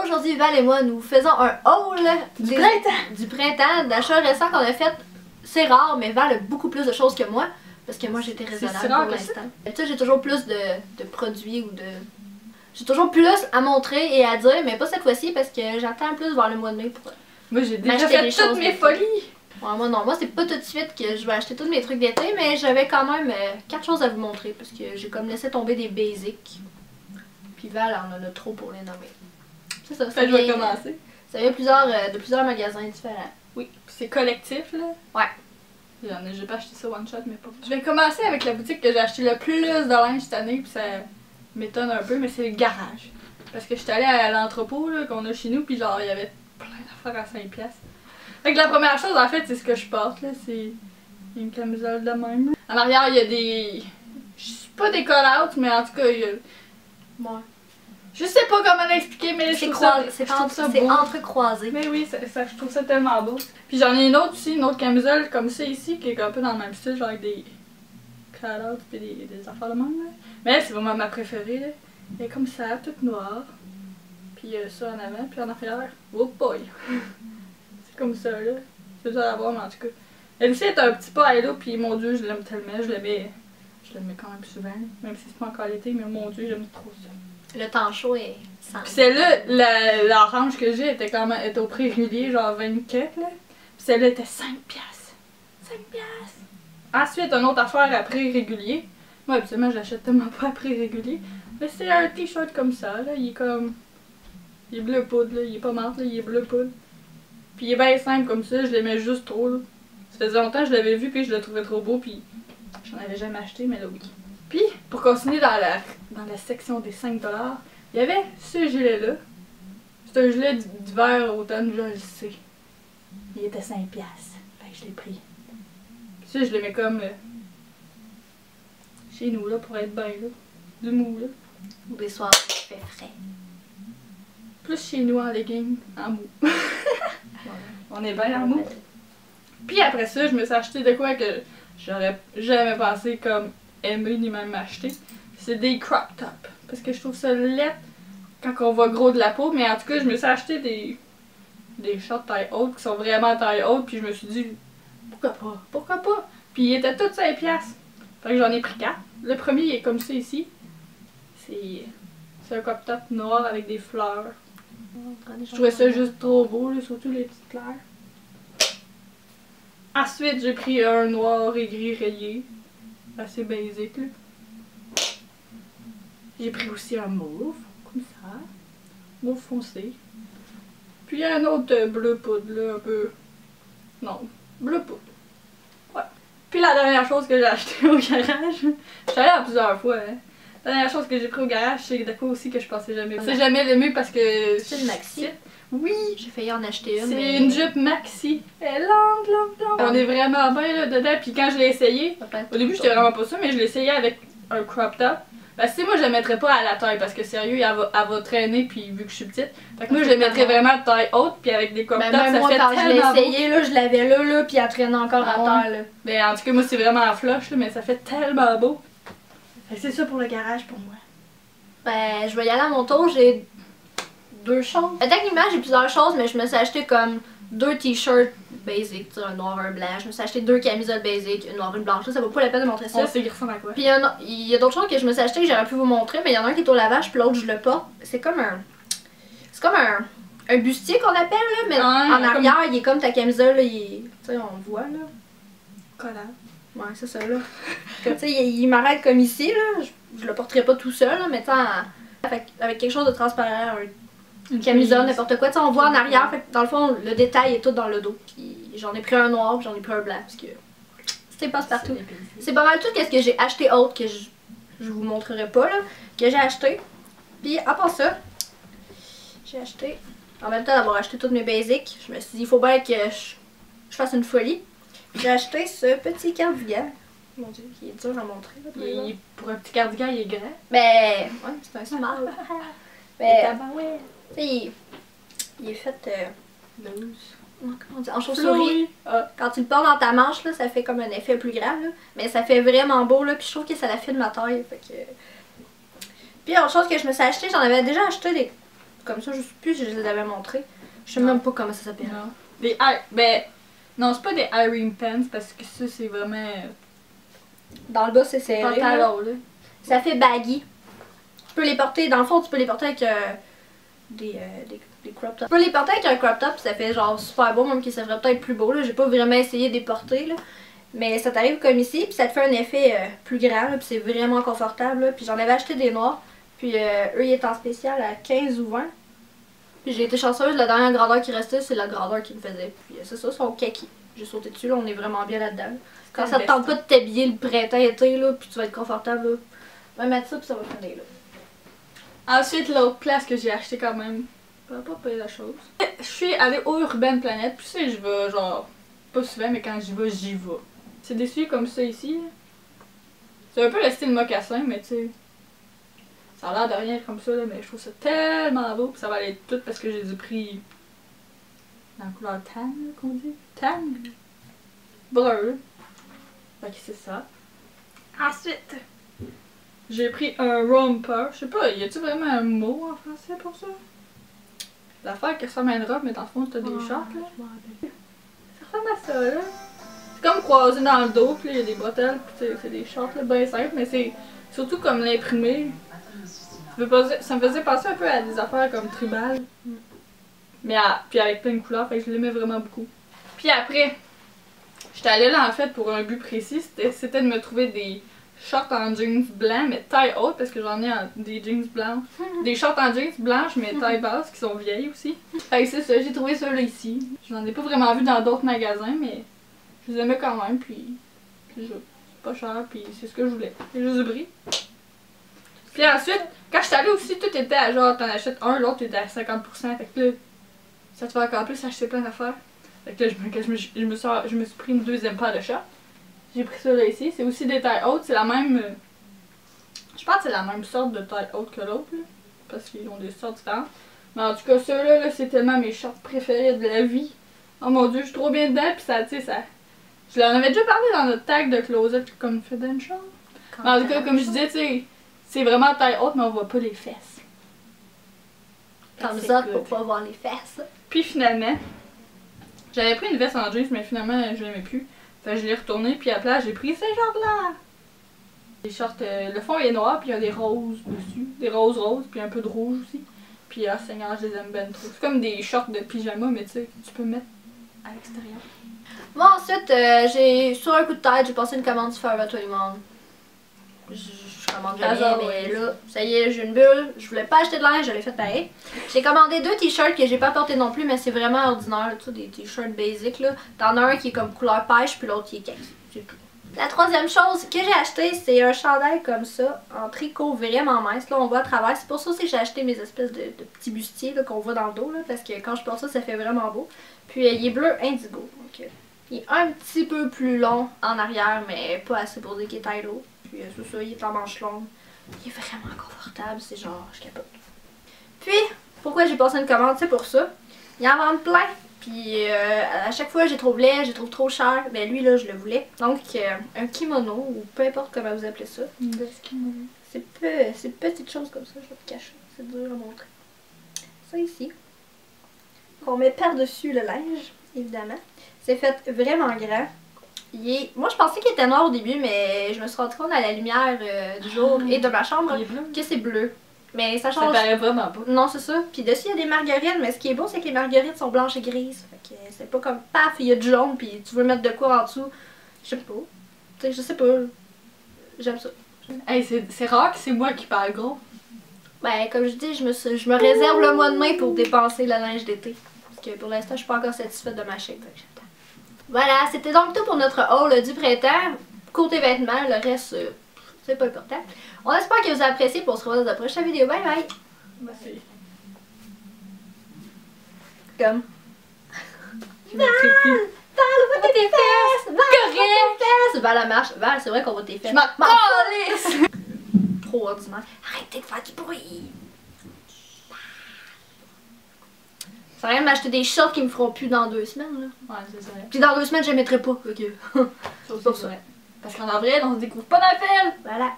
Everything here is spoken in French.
Aujourd'hui, Val et moi, nous faisons un haul du printemps, d'achats récents qu'on a fait. C'est rare, mais Val a beaucoup plus de choses que moi, parce que moi j'étais raisonnable pour l'instant. Tu sais, j'ai toujours plus de produits ou de... J'ai toujours plus à montrer et à dire, mais pas cette fois-ci, parce que j'attends plus vers le mois de mai pour... Moi j'ai déjà fait toutes mes folies! Ouais, moi non, moi c'est pas tout de suite que je vais acheter tous mes trucs d'été, mais j'avais quand même 4 choses à vous montrer, parce que j'ai comme laissé tomber des basics. Puis Val en a trop pour les nommer. C'est ça, je vais commencer. Ça vient de plusieurs magasins différents. Oui, c'est collectif là. Ouais. J'ai pas acheté ça one shot, mais pas. Je vais commencer avec la boutique que j'ai acheté le plus de linge cette année, puis ça m'étonne un peu, mais c'est le garage. Parce que j'étais allée à l'entrepôt qu'on a chez nous, puis genre il y avait plein d'affaires à 5$. Fait que la première chose en fait, c'est ce que je porte là, c'est une camisole de même. En arrière, il y a des. Je suis pas des call-outs, mais en tout cas, il y a. Ouais. Je sais pas comment l'expliquer, mais c'est entrecroisé. Mais oui, je trouve ça tellement beau. Puis j'en ai une autre aussi, une autre camisole comme ça ici, qui est un peu dans le même style, genre avec des call-outs et des affaires de même. Là. Mais elle, c'est vraiment ma préférée. Là. Elle est comme ça, toute noire. Puis ça en avant, puis en arrière. Oh boy! C'est comme ça, là. C'est ça à voir, mais en tout cas. Elle aussi est un petit peu halo, puis mon dieu, je l'aime tellement. Je le mets quand même souvent. Même si c'est pas encore l'été, mais mon dieu, j'aime trop ça. Le temps chaud est sans. Puis celle-là, l'orange que j'ai était au prix régulier, genre 24 là. Puis celle-là était 5$. 5$! Ensuite, une autre affaire à prix régulier. Moi, habituellement, je l'achète tellement pas à prix régulier. Mais c'est un t-shirt comme ça, là. Il est comme. Il est bleu poudre, là. Il est pas mate, là. Il est bleu poudre. Puis il est bien simple comme ça. Je l'aimais juste trop, là. Ça faisait longtemps que je l'avais vu, puis je le trouvais trop beau, puis j'en avais jamais acheté, mais là, oui. Puis, pour continuer dans la section des 5$, il y avait ce gilet-là. C'est un gilet d'hiver, automne, je le sais. Il était 5$. Fait que je l'ai pris. Puis ça, je le mets comme chez nous, là, pour être bien, là. Du mou, là. Ou des soirs où il fait frais. Plus chez nous en legging, en mou. On est bien en mou. Puis après ça, je me suis acheté de quoi que j'aurais jamais pensé comme aimer ni même acheter. C'est des crop tops. Parce que je trouve ça laid quand on voit gros de la peau. Mais en tout cas, je me suis acheté des shorts taille haute qui sont vraiment taille haute. Puis je me suis dit, pourquoi pas? Pourquoi pas? Puis ils étaient tous 5$. Fait que j'en ai pris 4. Le premier, il est comme ça ici. C'est un crop top noir avec des fleurs. Je trouvais ça juste trop beau, là, surtout les petites fleurs. Ensuite, j'ai pris un noir et gris rayé. Assez basique, là. J'ai pris aussi un mauve, comme ça. Mauve foncé. Puis un autre bleu poudre, là, un peu... Non, bleu poudre. Ouais. Puis la dernière chose que j'ai acheté au garage, je suis allée à plusieurs fois, hein. La dernière chose que j'ai pris au garage, c'est de quoi aussi que je pensais jamais. C'est jamais l'aimer parce que... C'est une maxi. Oui! J'ai failli en acheter une. C'est une jupe maxi. Elle est longue. On est vraiment bien là dedans. Puis quand je l'ai essayé, au début j'étais vraiment pas sûre, mais je l'ai essayé avec un crop top. Parce que moi je le mettrais pas à la taille parce que sérieux, elle va traîner puis vu que je suis petite. Fait que moi je le mettrais vraiment de taille haute puis avec des crop tops, ça moi, fait quand tellement je l'ai essayé, là, je l'avais là, puis elle traînait encore à terre là. Mais en tout cas moi c'est vraiment en flush là, mais ça fait tellement beau. C'est ça pour le garage pour moi. Ben je vais y aller à mon tour, j'ai 2 choses. Techniquement j'ai plusieurs choses, mais je me suis acheté comme 2 t-shirts basic, un noir, un blanc. Je me suis acheté 2 camisoles basic, une noire, une blanche. Là, ça vaut pas la peine de montrer ça. On sait qu'il ressemble à quoi. Puis il y a d'autres choses que je me suis acheté que j'aurais pu vous montrer, mais il y en a un qui est au lavage puis l'autre je le porte. C'est comme un bustier qu'on appelle là, mais en arrière il est comme ta camisole là, tu sais on le voit là. Collant. Ouais, c'est ça là. Tu sais, il m'arrête comme ici là. Je le porterai pas tout seul là, mais tu sais, avec quelque chose de transparent, une camisole, n'importe quoi. Tu sais, on voit en arrière, fait que dans le fond, le détail est tout dans le dos. Puis j'en ai pris un noir, puis j'en ai pris un blanc, parce que c'était passe-partout. C'est pas mal tout ce que j'ai acheté autre que je vous montrerai pas là, que j'ai acheté. Puis à part ça, j'ai acheté, en même temps d'avoir acheté toutes mes basics, je me suis dit il faut bien que je fasse une folie. J'ai acheté ce petit cardigan. Mon dieu, il est dur à montrer. Là, pour un petit cardigan, il est grand. Ben, ouais, c'est un small. Ben, il est fait loose. En chauve-souris. Quand tu le portes dans ta manche, là, ça fait comme un effet plus grand. Là. Mais ça fait vraiment beau. Là, puis je trouve que ça la filme ma taille. Fait que... Puis autre chose que je me suis acheté, j'en avais déjà acheté comme ça, je sais plus si je les avais montrés. Je sais même pas comment ça s'appelle. Non. Ben, non, c'est pas des Irene Pants parce que ça, c'est vraiment. Dans le bas, c'est serré. Pantalon, là. Ça fait baggy. Tu peux les porter, dans le fond, tu peux les porter avec des crop tops. Tu peux les porter avec un crop top, ça fait genre super beau, même que ça ferait peut-être plus beau. J'ai pas vraiment essayé de les porter, là. Mais ça t'arrive comme ici, puis ça te fait un effet plus grand, puis c'est vraiment confortable. Là. Puis j'en avais acheté des noirs, puis eux, ils étaient en spécial à 15 ou 20. Puis j'ai été chanceuse, la dernière grandeur qui restait, c'est la grandeur qu'ils me faisaient. Puis c'est ça, son kaki. J'ai sauté dessus, là, on est vraiment bien là-dedans. Quand ça te tente pas de t'habiller le printemps-été, là, puis tu vas être confortable, là, on va mettre ça, puis ça va finir, là. Ensuite, l'autre place que j'ai acheté quand même, pas payer la chose. Je suis allée au Urban Planet, puis je vais genre, pas souvent, mais quand j'y vais, j'y vais. C'est des souliers comme ça ici. C'est un peu le style mocassin, mais tu sais, ça a l'air de rien comme ça, là, mais je trouve ça tellement beau, puis ça va aller tout parce que je les ai pris dans la couleur tan, là, qu'on dit. Tan? Brun. Fait que c'est ça. Ensuite, j'ai pris un romper. Je sais pas, y a-tu vraiment un mot en français pour ça? L'affaire qui ressemble à une robe, mais dans le fond, t'as des shorts, là. Ça ressemble à ça, là. C'est comme croisé dans le dos, puis il y a des bretelles, puis c'est des shorts, là, bien simples, mais c'est surtout comme l'imprimé. Ça me faisait penser un peu à des affaires comme tribal. Mais puis avec plein de couleurs, fait que je l'aimais vraiment beaucoup. Puis après, j'étais allée là en fait pour un but précis, c'était de me trouver des shorts en jeans blancs, mais taille haute, parce que j'en ai des jeans blancs. Des shorts en jeans blanches, mais taille basse, qui sont vieilles aussi. Fait que c'est ça, j'ai trouvé ça là ici. J'en ai pas vraiment vu dans d'autres magasins, mais je les aimais quand même, puis c'est pas cher, puis c'est ce que je voulais. J'ai juste pris. Puis ensuite, quand je suis allée aussi, tout était à genre, t'en achètes un, l'autre était à 50%, fait que là, ça te fait encore plus acheter plein d'affaires. Fait que là, je me suis pris une deuxième paire de shorts. J'ai pris ça là ici. C'est aussi des tailles hautes. C'est la même. Je pense que c'est la même sorte de taille haute que l'autre. Parce qu'ils ont des sortes différentes. Mais en tout cas, ceux-là, là, c'est tellement mes shorts préférés de la vie. Oh mon dieu, je suis trop bien dedans. Puis ça, tu sais, ça. Je leur avais déjà parlé dans notre tag de closet confidential. Mais en tout cas, comme je disais, tu sais, c'est vraiment taille haute, mais on voit pas les fesses. Comme ça, pour pas voir les fesses. Puis finalement, j'avais pris une veste en jeans, mais finalement, je l'aimais plus. Fait que je l'ai retourné, puis à la place, j'ai pris ces shorts-là. Les shorts, le fond est noir, puis il y a des roses dessus. Des roses, puis un peu de rouge aussi. Puis, ah Seigneur, je les aime bien trop. C'est comme des shorts de pyjama, mais tu sais, tu peux mettre à l'extérieur. Moi, ensuite, sur un coup de tête, j'ai passé une commande sur Forever 21. Je commande jamais, mais là, ça y est, j'ai une bulle. Je voulais pas acheter de linge, je l'ai fait pareil. J'ai commandé 2 t-shirts que j'ai pas porté non plus, mais c'est vraiment ordinaire, tu sais, des t-shirts basic là. T'en as un qui est comme couleur pêche, puis l'autre qui est kaki. C'est tout. La troisième chose que j'ai acheté, c'est un chandail comme ça, en tricot vraiment mince. Là, on voit à travers. C'est pour ça aussi que j'ai acheté mes espèces de petits bustiers qu'on voit dans le dos, là, parce que quand je porte ça, ça fait vraiment beau. Puis il est bleu indigo. Donc, il est un petit peu plus long en arrière, mais pas assez pour dire qu'il est taille haute. Puis c'est ça, il est en manche longue. Il est vraiment confortable, c'est genre, je capote. Puis, pourquoi j'ai passé une commande, c'est pour ça. Il en vend plein. Puis à chaque fois, j'ai trop laid, j'ai trouve trop cher. Mais lui, là, je le voulais. Donc, un kimono, ou peu importe comment vous appelez ça. C'est petites choses comme ça, je vais te cacher. C'est dur à montrer. Ça ici. Qu'on met par-dessus le linge, évidemment. C'est fait vraiment grand. Moi, je pensais qu'il était noir au début, mais je me suis rendu compte à la lumière du jour et de ma chambre que c'est bleu. Mais ça change. Ça paraît vraiment pas. Non, c'est ça. Puis dessus, il y a des marguerites, mais ce qui est beau, c'est que les marguerites sont blanches et grises. Fait que c'est pas comme paf, il y a du jaune, puis tu veux mettre de quoi en dessous. Je sais pas. Tu sais, je sais pas. J'aime ça. Hey, c'est rare que c'est moi qui parle gros. Ben, comme je dis, je me réserve le mois de mai pour dépenser le linge d'été. Parce que pour l'instant, je suis pas encore satisfaite de ma shape. Voilà, c'était donc tout pour notre haul du printemps. Côté vêtements, le reste, c'est pas important. On espère que vous avez apprécié, pour se revoir dans la prochaine vidéo. Bye bye! Merci. Comme. Val, on voit tes fesses! Val, correct! fesses! Val, la marche. Val, c'est vrai qu'on voit tes fesses. Je m'en calisse! Trop ordinaire. Arrêtez de faire du bruit! Ça sert à rien de m'acheter des shorts qui me feront plus dans 2 semaines. Là. Ouais, c'est ça. Puis dans 2 semaines, je les mettrai pas. Ok. C'est pour ça. Parce qu'en avril, on se découvre pas d'appel! Voilà.